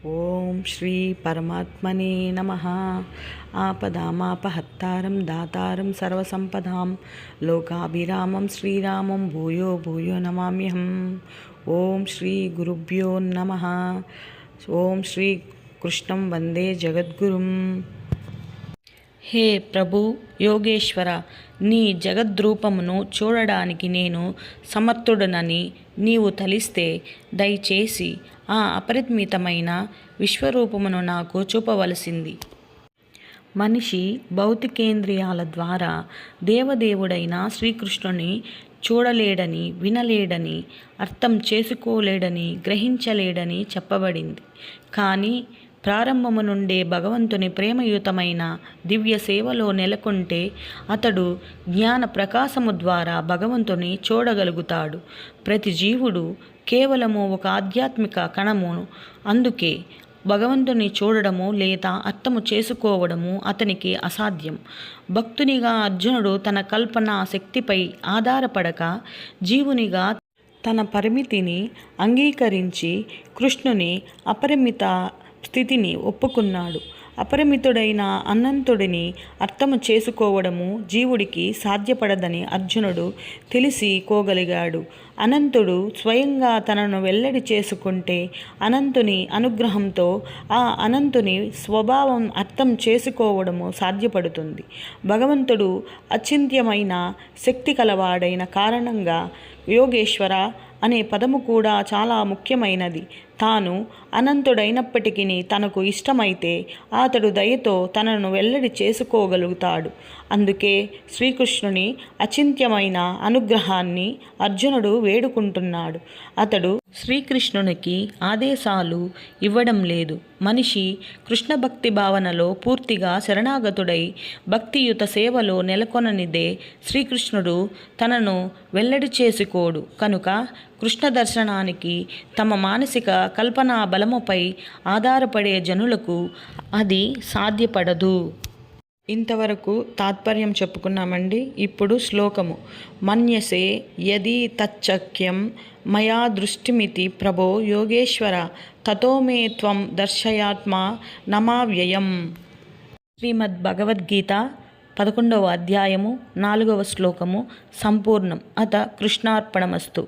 ఓం శ్రీ పరమాత్మనే నమః. ఆపదామాపహత్తారం దాతారం సర్వసంపదాం లోకాభిరామం శ్రీరామం భూయో భూయో నమామ్యహం. ఓం శ్రీ గురుభ్యో నమః. ఓం శ్రీ కృష్ణం వందే జగద్గురుం. హే ప్రభు యోగేశ్వర, నీ జగద్రూపమును చూడడానికి నేను సమర్థుడనని నీవు తలిస్తే దయచేసి ఆ అపరిమితమైన విశ్వరూపమును నాకు చూపవలసింది. మనిషి భౌతికేంద్రియాల ద్వారా దేవదేవుడైన శ్రీకృష్ణుని చూడలేడని, వినలేడని, అర్థం చేసుకోలేడని, గ్రహించలేడని చెప్పబడింది. కానీ ప్రారంభము నుండే భగవంతుని ప్రేమయుతమైన దివ్య సేవలో నెలకొంటే అతడు జ్ఞాన ప్రకాశము ద్వారా భగవంతుని చూడగలుగుతాడు. ప్రతి జీవుడు కేవలము ఒక ఆధ్యాత్మిక కణము. అందుకే భగవంతుని చూడడము లేదా అర్థము చేసుకోవడము అతనికి అసాధ్యం. భక్తునిగా అర్జునుడు తన కల్పన శక్తిపై ఆధారపడక జీవునిగా తన పరిమితిని అంగీకరించి కృష్ణుని అపరిమిత స్థితిని ఒప్పుకున్నాడు. అపరిమితుడైన అనంతుడిని అర్థము చేసుకోవడము జీవుడికి సాధ్యపడదని అర్జునుడు తెలిసికోగలిగాడు. అనంతుడు స్వయంగా తనను వెల్లడి చేసుకుంటే అనంతుని అనుగ్రహంతో ఆ అనంతుని స్వభావం అర్థం చేసుకోవడము సాధ్యపడుతుంది. భగవంతుడు అచింత్యమైన శక్తి కలవాడైన కారణంగా యోగేశ్వర అనే పదము కూడా చాలా ముఖ్యమైనది. తాను అనంతుడైనప్పటికీ తనకు ఇష్టమైతే అతడు దయతో తనను వెల్లడి చేసుకోగలుగుతాడు. అందుకే శ్రీకృష్ణుని అచింత్యమైన అనుగ్రహాన్ని అర్జునుడు వేడుకుంటున్నాడు. అతడు శ్రీకృష్ణునికి ఆదేశాలు ఇవ్వడం లేదు. మనిషి కృష్ణ భక్తి భావనలో పూర్తిగా శరణాగతుడై భక్తియుత సేవలో నెలకొననిదే శ్రీకృష్ణుడు తనను వెల్లడి చేసుకోడు. కనుక కృష్ణ దర్శనానికి తమ మానసిక కల్పనా బలముపై ఆధారపడే జనులకు అది సాధ్యపడదు. ఇంతవరకు తాత్పర్యం చెప్పుకున్నామండి. ఇప్పుడు శ్లోకము. మన్యసే యది తచ్చక్యం మయా దృష్టిమితి ప్రభో యోగేశ్వర తతో మే త్వం దర్శయాత్మా నమావ్యయం. శ్రీమద్ భగవద్గీత 11వ అధ్యాయము 4వ శ్లోకము సంపూర్ణం. అత కృష్ణార్పణమస్తు.